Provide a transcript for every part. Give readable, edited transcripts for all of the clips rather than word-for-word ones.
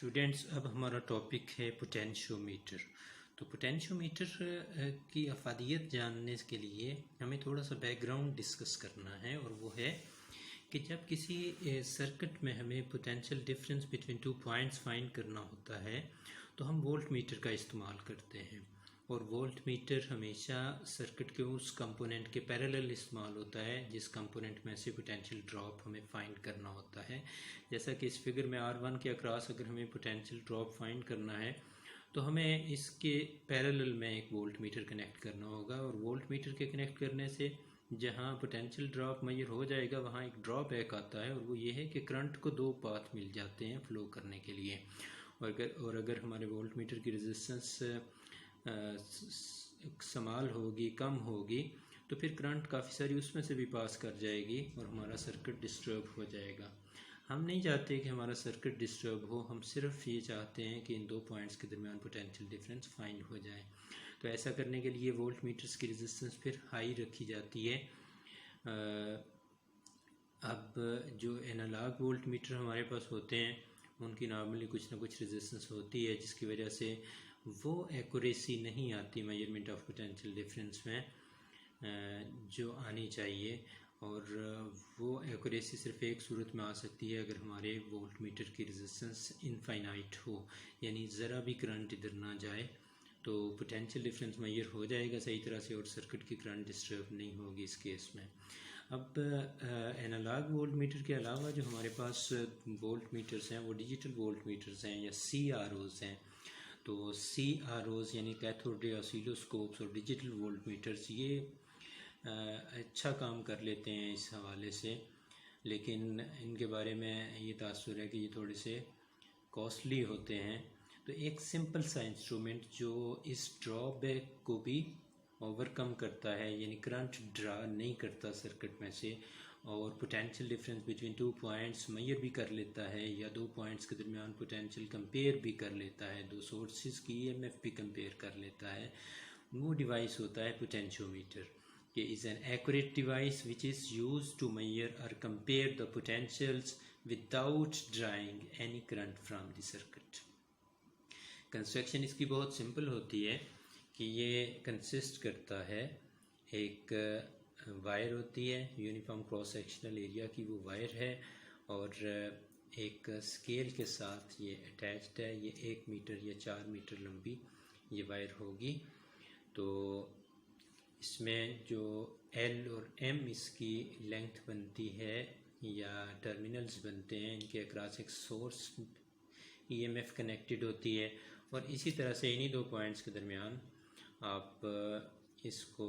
Students, अब हमारा topic है पोटेंशियोमीटर। तो पोटेंशियोमीटर की अफादियत जानने के लिए हमें थोड़ा सा बैकग्राउंड डिस्कस करना है, और वो है कि जब किसी सर्किट में हमें potential difference between two points find करना होता है तो हम वोल्ट मीटर का इस्तेमाल करते हैं। और वोल्ट मीटर हमेशा सर्किट के उस कंपोनेंट के पैरेलल इस्तेमाल होता है जिस कंपोनेंट में से पोटेंशियल ड्रॉप हमें फाइंड करना होता है। जैसा कि इस फिगर में R1 के अक्रॉस अगर हमें पोटेंशियल ड्रॉप फाइंड करना है तो हमें इसके पैरेलल में एक वोल्ट मीटर कनेक्ट करना होगा, और वोल्ट मीटर के कनेक्ट करने से जहाँ पोटेंशियल ड्रॉप मेजर हो जाएगा वहाँ एक ड्रॉबैक आता है, और वो ये है कि करंट को दो पाथ मिल जाते हैं फ्लो करने के लिए। और अगर हमारे वोल्ट मीटर की रेजिस्टेंस समाल होगी, कम होगी, तो फिर करंट काफ़ी सारी उसमें से भी पास कर जाएगी और हमारा सर्किट डिस्टर्ब हो जाएगा। हम नहीं चाहते कि हमारा सर्किट डिस्टर्ब हो, हम सिर्फ ये चाहते हैं कि इन दो पॉइंट्स के दरमियान पोटेंशियल डिफरेंस फाइंड हो जाए। तो ऐसा करने के लिए वोल्ट मीटर्स की रेजिस्टेंस फिर हाई रखी जाती है। अब जो एनालॉग वोल्ट मीटर हमारे पास होते हैं उनकी नॉर्मली कुछ ना कुछ रेजिस्टेंस होती है, जिसकी वजह से वो एक्यूरेसी नहीं आती मेजरमेंट ऑफ पोटेंशियल डिफरेंस में जो आनी चाहिए। और वो एक्यूरेसी सिर्फ एक सूरत में आ सकती है अगर हमारे वोल्ट मीटर की रेजिस्टेंस इनफाइनाइट हो, यानी ज़रा भी करंट इधर ना जाए तो पोटेंशियल डिफरेंस मेजर हो जाएगा सही तरह से और सर्किट की करंट डिस्टर्ब नहीं होगी इस केस में। अब एनालॉग वोल्ट मीटर के अलावा जो हमारे पास वोल्ट मीटर्स हैं वो डिजिटल वोल्ट मीटर्स हैं या CROs हैं। तो CROs यानी कैथोड रे ऑसिलोस्कोप्स और डिजिटल वोल्ट मीटर्स ये अच्छा काम कर लेते हैं इस हवाले से, लेकिन इनके बारे में ये तासुर है कि ये थोड़े से कॉस्टली होते हैं। तो एक सिंपल सा इंस्ट्रूमेंट जो इस ड्रॉबैक को भी ओवरकम करता है, यानी करंट ड्रा नहीं करता सर्किट में से, और potential difference between two points measure भी कर लेता है, या दो पॉइंट्स के दरमियान पोटेंशियल कंपेयर भी कर लेता है, दो सोर्सेज की EMF भी कंपेयर कर लेता है, वो डिवाइस होता है पोटेंशियोमीटर। ये is an accurate device which is used to measure और compare the potentials without drawing any current from the circuit. Construction इसकी बहुत सिंपल होती है कि ये कंसिस्ट करता है, एक वायर होती है यूनिफॉर्म क्रॉस सेक्शनल एरिया की, वो वायर है, और एक स्केल के साथ ये अटैच्ड है। ये 1 मीटर या 4 मीटर लंबी ये वायर होगी। तो इसमें जो L और M इसकी लेंथ बनती है या टर्मिनल्स बनते हैं, इनके अक्रॉस एक सोर्स EMF कनेक्टेड होती है, और इसी तरह से इन्हीं दो पॉइंट्स के दरमियान आप इसको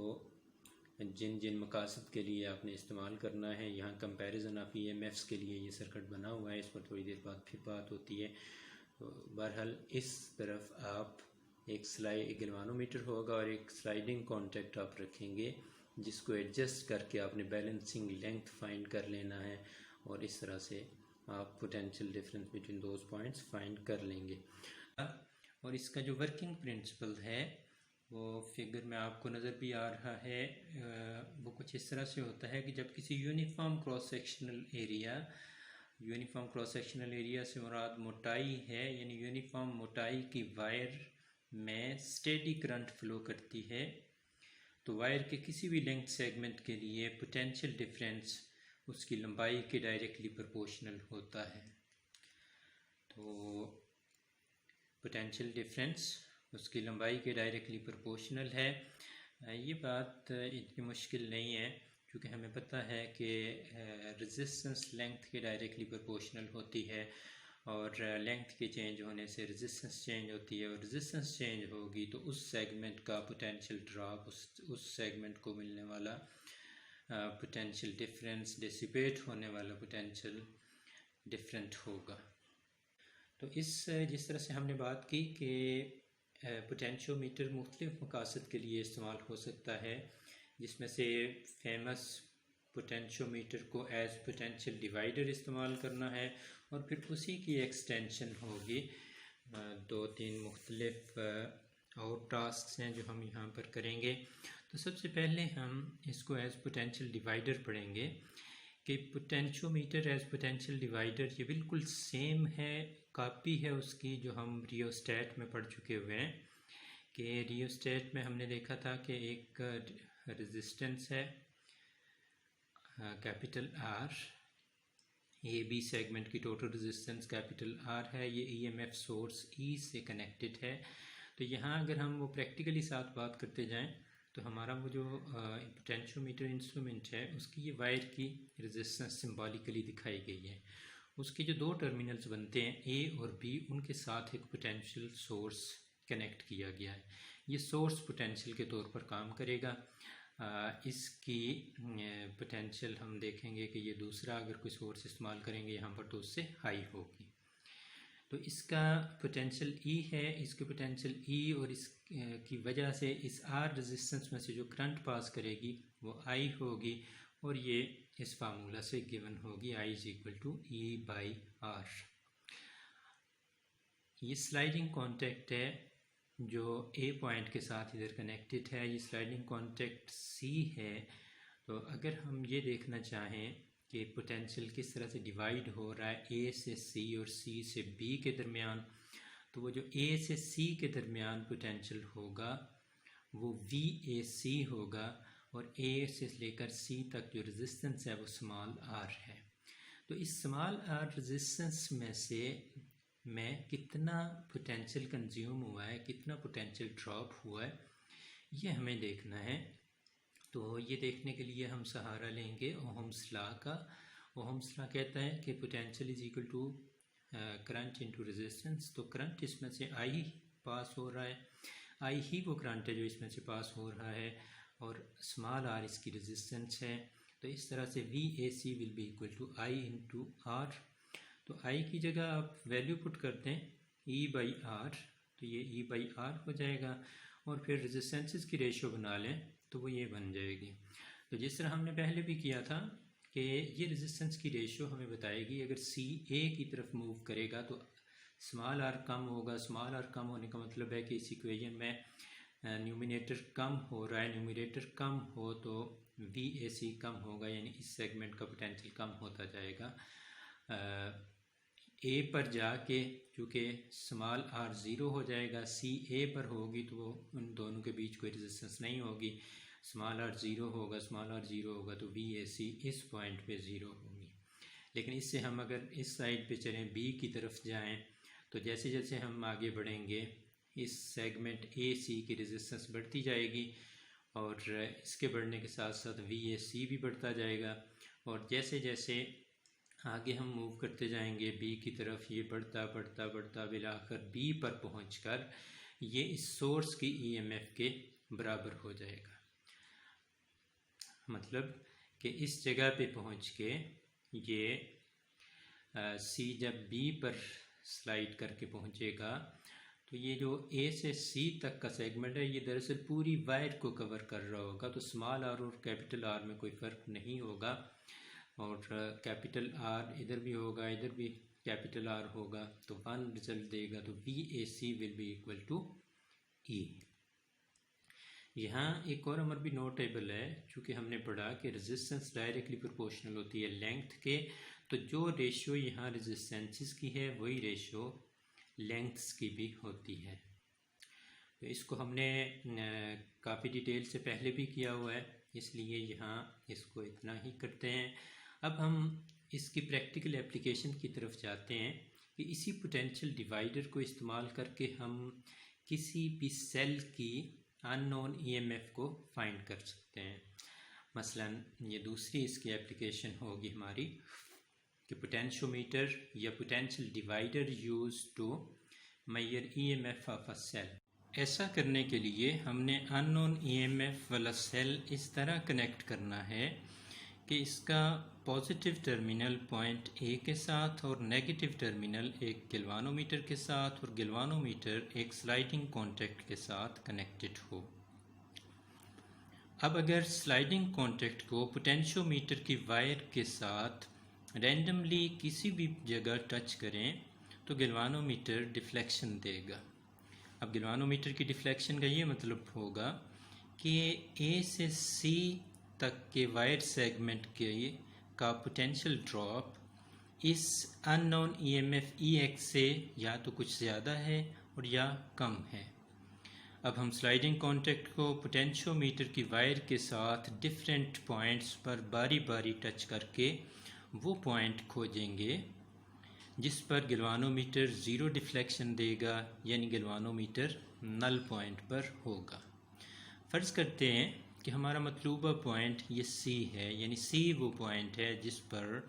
जिन जिन मकासद के लिए आपने इस्तेमाल करना है, यहाँ कंपैरिजन ऑफ EMFs के लिए ये सर्किट बना हुआ है, इस पर थोड़ी देर बाद फिर बात होती है। तो बहरहाल इस तरफ आप एक गैल्वानोमीटर होगा और एक स्लाइडिंग कॉन्टैक्ट आप रखेंगे जिसको एडजस्ट करके आपने बैलेंसिंग लेंथ फाइंड कर लेना है, और इस तरह से आप potential difference between those points find कर लेंगे। और इसका जो वर्किंग प्रिंसिपल है वो फिगर में आपको नज़र भी आ रहा है। वो कुछ इस तरह से होता है कि जब किसी यूनिफॉर्म क्रॉस सेक्शनल एरिया से मुराद मोटाई है, यानी यूनिफॉर्म मोटाई की वायर में स्टेडी करंट फ्लो करती है, तो वायर के किसी भी लेंथ सेगमेंट के लिए पोटेंशियल डिफरेंस उसकी लंबाई के डायरेक्टली प्रोपोर्शनल होता है। तो पोटेंशियल डिफरेंस उसकी लंबाई के डायरेक्टली प्रोपोर्शनल है। ये बात इतनी मुश्किल नहीं है क्योंकि हमें पता है कि रेजिस्टेंस लेंथ के डायरेक्टली प्रोपोर्शनल होती है, और लेंथ के चेंज होने से रेजिस्टेंस चेंज होती है, और रेजिस्टेंस चेंज होगी तो उस सेगमेंट का पोटेंशियल ड्रॉप, उस सेगमेंट को मिलने वाला पोटेंशियल डिफरेंस, डिसिपेट होने वाला पोटेंशियल डिफरेंट होगा। तो जिस तरह से हमने बात की कि पोटेंशियोमीटर मुख्तलिफ मकासद के लिए इस्तेमाल हो सकता है, जिसमें से फेमस पोटेंशियोमीटर को एज पोटेंशियल डिवाइडर इस्तेमाल करना है, और फिर उसी की एक्सटेंशन होगी। 2-3 मुख्तलिफ और टास्क हैं जो हम यहाँ पर करेंगे। तो सबसे पहले हम इसको एज पोटेंशियल डिवाइडर पढ़ेंगे कि पोटेंशियोमीटर एज पोटेंशियल डिवाइडर ये बिल्कुल सेम है, कॉपी है उसकी जो हम रियोस्टेट में पढ़ चुके हुए हैं। कि रियोस्टेट में हमने देखा था कि एक रेजिस्टेंस है capital R, A B segment की टोटल रेजिस्टेंस कैपिटल आर है, ये ईएमएफ सोर्स ई से कनेक्टेड है। तो यहाँ अगर हम वो प्रैक्टिकली साथ बात करते जाएं तो हमारा वो जो पोटेंशियोमीटर इंस्ट्रूमेंट है उसकी ये वायर की रेजिस्टेंस सिंबॉलिकली दिखाई गई है। उसके जो दो टर्मिनल्स बनते हैं ए और बी, उनके साथ एक पोटेंशियल सोर्स कनेक्ट किया गया है। ये सोर्स पोटेंशियल के तौर पर काम करेगा। इसकी पोटेंशियल हम देखेंगे कि ये दूसरा अगर कोई सोर्स इस्तेमाल करेंगे यहाँ पर तो उससे हाई होगी। तो इसका पोटेंशियल ई है, इसके पोटेंशियल ई और इस की वजह से इस आर रेजिस्टेंस में से जो करंट पास करेगी वो आई होगी, और ये इस फार्मूला से गिवन होगी, I is equal to E by R. ये स्लाइडिंग कॉन्टैक्ट है जो ए पॉइंट के साथ इधर कनेक्टेड है, ये स्लाइडिंग कॉन्टैक्ट सी है। तो अगर हम ये देखना चाहें कि पोटेंशियल किस तरह से डिवाइड हो रहा है ए से सी और सी से बी के दरमियान, तो वो जो ए से सी के दरमियान पोटेंशियल होगा वो वी ए सी होगा, और ए से लेकर सी तक जो रेजिस्टेंस है वो स्मॉल आर है। तो इस स्मॉल आर रेजिस्टेंस में से में कितना पोटेंशियल कंज्यूम हुआ है, कितना पोटेंशियल ड्रॉप हुआ है, ये हमें देखना है। तो ये देखने के लिए हम सहारा लेंगे ओहम्स लॉ का। ओहम्स लॉ कहता है कि potential is equal to current into resistance. तो करंट इसमें से आई पास हो रहा है, आई ही वो करंट है जो इसमें से पास हो रहा है, और स्मॉल आर इसकी रेजिस्टेंस है। तो इस तरह से V A C will be equal to I into R. तो आई की जगह आप वैल्यू पुट करते हैं ई बाई आर, तो ये ई बाई आर हो जाएगा, और फिर रेजिस्टेंसेस की रेशियो बना लें तो वो ये बन जाएगी। तो जिस तरह हमने पहले भी किया था कि ये रेजिस्टेंस की रेशियो हमें बताएगी अगर सी ए की तरफ मूव करेगा तो स्मॉल आर कम होगा। स्मॉल आर कम होने का मतलब है कि इस इक्वेशन में न्यूमिनेटर कम हो रहा है, न्यूमिनेटर कम हो तो वी ए सी कम होगा, यानी इस सेगमेंट का पोटेंशियल कम होता जाएगा। ए पर जाके चूँकि स्मॉल आर ज़ीरो हो जाएगा, सी ए पर होगी तो वो उन दोनों के बीच कोई रेजिस्टेंस नहीं होगी। स्मॉल आर ज़ीरो होगा, स्मॉल आर ज़ीरो होगा तो वी ए सी इस पॉइंट पे ज़ीरो होगी। लेकिन इससे हम अगर इस साइड पे चलें, बी की तरफ जाएं, तो जैसे जैसे हम आगे बढ़ेंगे इस सेगमेंट ए सी की रेजिस्टेंस बढ़ती जाएगी, और इसके बढ़ने के साथ साथ वी ए सी भी बढ़ता जाएगा। और जैसे जैसे आगे हम मूव करते जाएंगे बी की तरफ, ये बढ़ता बढ़ता बढ़ता बिलाकर बी पर पहुंचकर ये इस सोर्स की ईएमएफ के बराबर हो जाएगा। मतलब कि इस जगह पे पहुंच के ये सी जब बी पर स्लाइड करके पहुंचेगा तो ये जो ए से सी तक का सेगमेंट है ये दरअसल पूरी वायर को कवर कर रहा होगा। तो स्मॉल आर और कैपिटल आर में कोई फ़र्क नहीं होगा, और कैपिटल आर इधर भी होगा, इधर भी कैपिटल आर होगा, तो वन रिजल्ट देगा। तो V A C will be equal to E. यहाँ एक और अमर भी नोटेबल है, चूँकि हमने पढ़ा कि रेजिस्टेंस डायरेक्टली प्रोपोर्शनल होती है लेंथ के, तो जो रेशियो यहाँ रेजिस्टेंसेस की है वही रेशियो लेंथ्स की भी होती है। तो इसको हमने काफ़ी डिटेल से पहले भी किया हुआ है, इसलिए यहाँ इसको इतना ही करते हैं। अब हम इसकी प्रैक्टिकल एप्लीकेशन की तरफ जाते हैं कि इसी पोटेंशियल डिवाइडर को इस्तेमाल करके हम किसी भी सेल की अननोन ईएमएफ को फाइंड कर सकते हैं। मसलन ये दूसरी इसकी एप्लीकेशन होगी हमारी कि पोटेंशियोमीटर या potential divider use to measure EMF of a cell. ऐसा करने के लिए हमने अननोन ईएमएफ वाला सेल इस तरह कनेक्ट करना है कि इसका पॉजिटिव टर्मिनल पॉइंट ए के साथ और नेगेटिव टर्मिनल एक गैल्वानोमीटर के साथ और गैल्वानोमीटर एक स्लाइडिंग कॉन्टैक्ट के साथ कनेक्टेड हो। अब अगर स्लाइडिंग कॉन्टैक्ट को पोटेंशियोमीटर की वायर के साथ रैंडमली किसी भी जगह टच करें तो गैल्वानोमीटर डिफ्लेक्शन देगा। अब गैल्वानोमीटर की डिफ्लेक्शन का ये मतलब होगा कि ए से सी तक के वायर सेगमेंट के का पोटेंशियल ड्रॉप इस अननोन ईएमएफ EX से या तो कुछ ज़्यादा है और या कम है। अब हम स्लाइडिंग कॉन्टैक्ट को पोटेंशियोमीटर की वायर के साथ डिफरेंट पॉइंट्स पर बारी बारी टच करके वो पॉइंट खोजेंगे जिस पर गैल्वानोमीटर ज़ीरो डिफ्लेक्शन देगा, यानी गैल्वानोमीटर नल पॉइंट पर होगा। फ़र्ज़ करते हैं कि हमारा मतलूबा पॉइंट ये C है, यानी C वो पॉइंट है जिस पर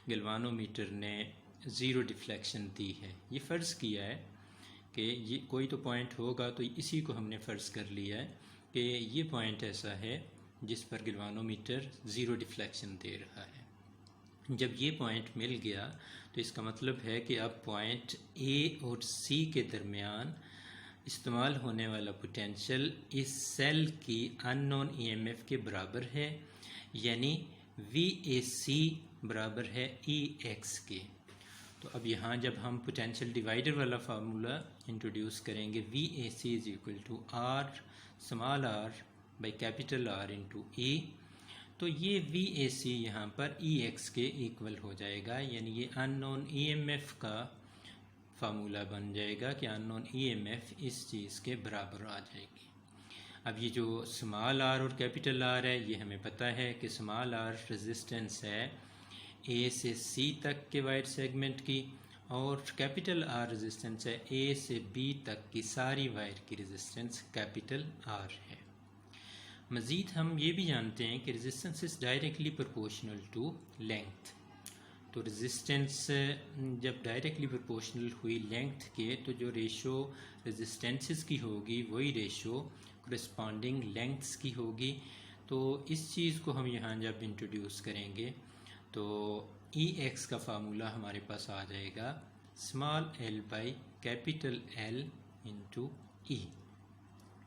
गैल्वानोमीटर ने ज़ीरो डिफ्लेक्शन दी है। ये फ़र्ज़ किया है कि ये कोई तो पॉइंट होगा, तो इसी को हमने फ़र्ज़ कर लिया है कि ये पॉइंट ऐसा है जिस पर गैल्वानोमीटर ज़ीरो डिफ्लेक्शन दे रहा है। जब ये पॉइंट मिल गया तो इसका मतलब है कि अब पॉइंट A और C के दरमियान इस्तेमाल होने वाला पोटेंशियल इस सेल की अननोन ईएमएफ के बराबर है, यानी VAC बराबर है EX के। तो अब यहाँ जब हम पोटेंशियल डिवाइडर वाला फार्मूला इंट्रोड्यूस करेंगे, VAC is equal to R small r by capital R into E, तो ये VAC यहाँ पर EX के इक्वल हो जाएगा, यानी ये अननोन EMF का फार्मूला बन जाएगा कि अननोन EMF इस चीज़ के बराबर आ जाएगी। अब ये जो स्मॉल r और कैपिटल R है, ये हमें पता है कि स्मॉल r रेजिस्टेंस है A से C तक के वायर सेगमेंट की, और कैपिटल R रेजिस्टेंस है A से B तक की सारी वायर की रेजिस्टेंस कैपिटल R है। मज़ीद हम ये भी जानते हैं कि resistance is directly proportional to length. तो रेजिस्टेंस जब डायरेक्टली प्रोपोर्शनल हुई लेंथ के, तो जो रेशो रेजिस्टेंसेस की होगी वही रेशो करस्पॉन्डिंग लेंथ्स की होगी। तो इस चीज़ को हम यहाँ जब इंट्रोड्यूस करेंगे तो EX का फार्मूला हमारे पास आ जाएगा small l by capital L into E।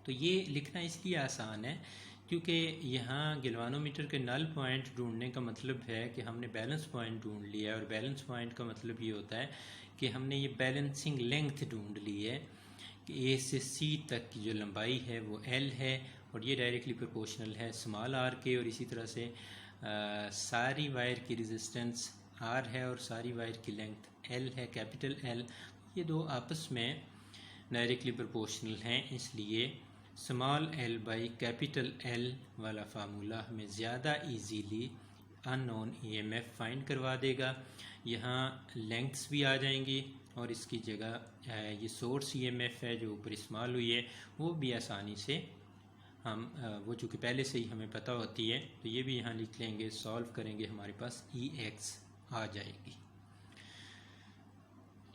तो ये लिखना इसलिए आसान है क्योंकि यहाँ गैल्वानोमीटर के नल पॉइंट ढूंढने का मतलब है कि हमने बैलेंस पॉइंट ढूंढ लिया है, और बैलेंस पॉइंट का मतलब ये होता है कि हमने ये बैलेंसिंग लेंथ ढूंढ ली है कि A से C तक की जो लंबाई है वो L है, और ये डायरेक्टली प्रोपोर्शनल है स्मॉल r के, और इसी तरह से सारी वायर की रेजिस्टेंस R है और सारी वायर की लेंथ L है, कैपिटल L। ये दो आपस में डायरेक्टली प्रोपोर्शनल हैं, इसलिए small l by capital L वाला फार्मूला हमें ज़्यादा इजीली अननोन EMF फाइंड करवा देगा। यहाँ लेंथ्स भी आ जाएंगी, और इसकी जगह ये सोर्स EMF है जो ऊपर इस्तेमाल हुई है वो भी आसानी से हम वो चूँकि पहले से ही हमें पता होती है, तो ये भी यहाँ लिख लेंगे, सॉल्व करेंगे, हमारे पास EX आ जाएगी।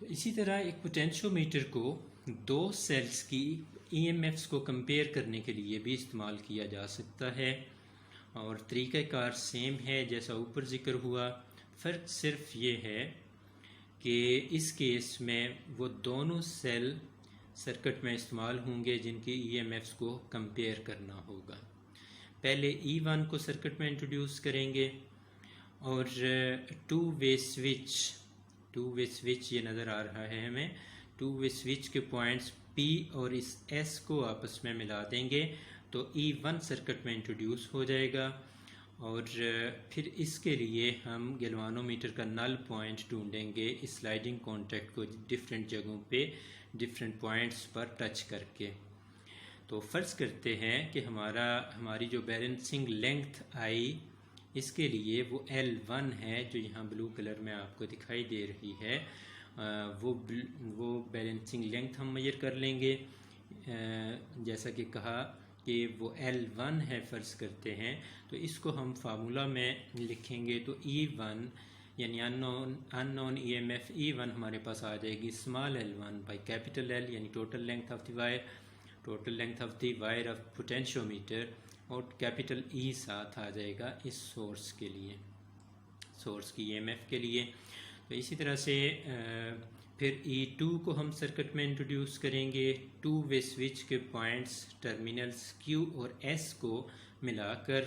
तो इसी तरह एक पोटेंशियोमीटर को दो सेल्स की EMFs को कंपेयर करने के लिए भी इस्तेमाल किया जा सकता है, और तरीक़ाकार सेम है जैसा ऊपर ज़िक्र हुआ। फ़र्क सिर्फ ये है कि इस केस में वो दोनों सेल सर्किट में इस्तेमाल होंगे जिनकी EMFs को कंपेयर करना होगा। पहले E1 को सर्किट में इंट्रोड्यूस करेंगे, और टू वे स्विच ये नज़र आ रहा है हमें, टू वे स्विच के पॉइंट्स P और इस S को आपस में मिला देंगे तो E1 सर्किट में इंट्रोड्यूस हो जाएगा, और फिर इसके लिए हम गैल्वानोमीटर का नल पॉइंट ढूंढेंगे इस स्लाइडिंग कॉन्टैक्ट को डिफरेंट जगहों पे डिफरेंट पॉइंट्स पर टच करके। तो फ़र्ज़ करते हैं कि हमारी जो बैलेंसिंग लेंथ आई इसके लिए वो L1 है, जो यहाँ ब्लू कलर में आपको दिखाई दे रही है। वो बैलेंसिंग लेंथ हम मेजर कर लेंगे, जैसा कि कहा कि वो L1 है फ़र्ज़ करते हैं, तो इसको हम फार्मूला में लिखेंगे तो E1 यानी अननोन EMF E1 हमारे पास आ जाएगी small l1 by capital L, यानी total length of the wire of potentiometer, और कैपिटल E साथ आ जाएगा इस सोर्स की EMF के लिए। तो इसी तरह से फिर E2 को हम सर्किट में इंट्रोड्यूस करेंगे, टू वे स्विच के पॉइंट्स टर्मिनल्स Q और S को मिलाकर।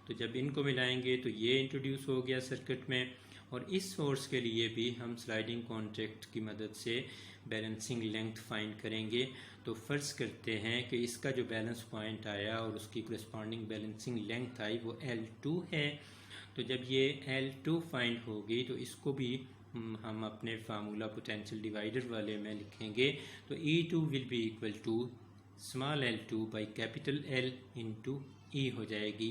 तो जब इनको मिलाएंगे तो ये इंट्रोड्यूस हो गया सर्किट में, और इस सोर्स के लिए भी हम स्लाइडिंग कॉन्टैक्ट की मदद से बैलेंसिंग लेंथ फाइंड करेंगे। तो फ़र्ज़ करते हैं कि इसका जो बैलेंस पॉइंट आया और उसकी करस्पॉन्डिंग बैलेंसिंग लेंथ आई वो L2 है। तो तो जब ये L2 फाइंड होगी तो इसको भी हम अपने फार्मूला पोटेंशियल डिवाइडर वाले में लिखेंगे। तो E2 will be equal to small L2 by capital L into E हो जाएगी।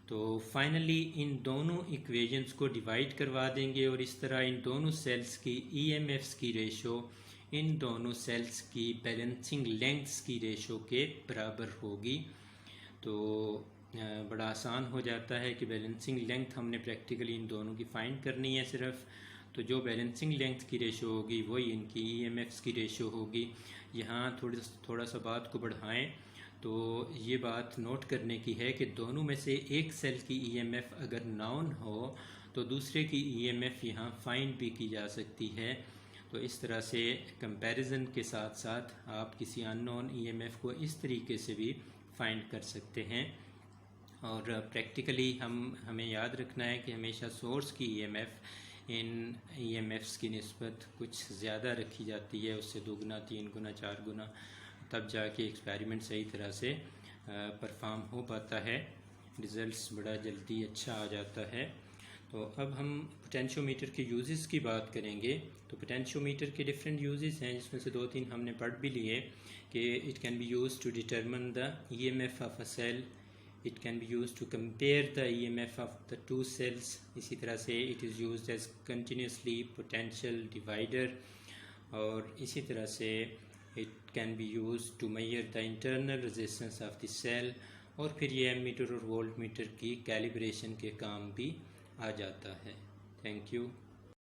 तो फाइनली इन दोनों इक्वेशंस को डिवाइड करवा देंगे और इस तरह इन दोनों सेल्स की EMFs की रेशो इन दोनों सेल्स की बैलेंसिंग लेंथ्स की रेशो के बराबर होगी। तो बड़ा आसान हो जाता है कि बैलेंसिंग लेंथ हमने प्रैक्टिकली इन दोनों की फाइंड करनी है सिर्फ। तो जो बैलेंसिंग लेंथ की रेशो होगी वही इनकी EMFs की रेशो होगी। यहाँ थोड़ा सा बात को बढ़ाएं तो ये बात नोट करने की है कि दोनों में से एक सेल की EMF अगर नॉन हो तो दूसरे की EMF यहाँ फाइंड भी की जा सकती है। तो इस तरह से कंपैरिजन के साथ साथ आप किसी अननोन EMF को इस तरीके से भी फाइंड कर सकते हैं। और प्रैक्टिकली हमें याद रखना है कि हमेशा सोर्स की EMF इन EMFs की निस्बत कुछ ज़्यादा रखी जाती है, उससे 2 गुना 3 गुना 4 गुना, तब जाके एक्सपेरिमेंट सही तरह से परफॉर्म हो पाता है, रिज़ल्ट्स बड़ा जल्दी अच्छा आ जाता है। तो अब हम पोटेंशियोमीटर के यूजेस की बात करेंगे। तो पोटेंशियोमीटर के डिफरेंट यूजेस हैं, जिसमें से 2-3 हमने पढ़ भी लिए कि it can be used to determine the EMF of a cell, it can be used to compare the EMF of the 2 cells, इसी तरह से it is used as continuously potential divider, और इसी तरह से it can be used to measure the internal resistance of the cell, और फिर ये एमीटर और वोल्टमीटर की कैलिब्रेशन के काम भी आ जाता है। Thank you.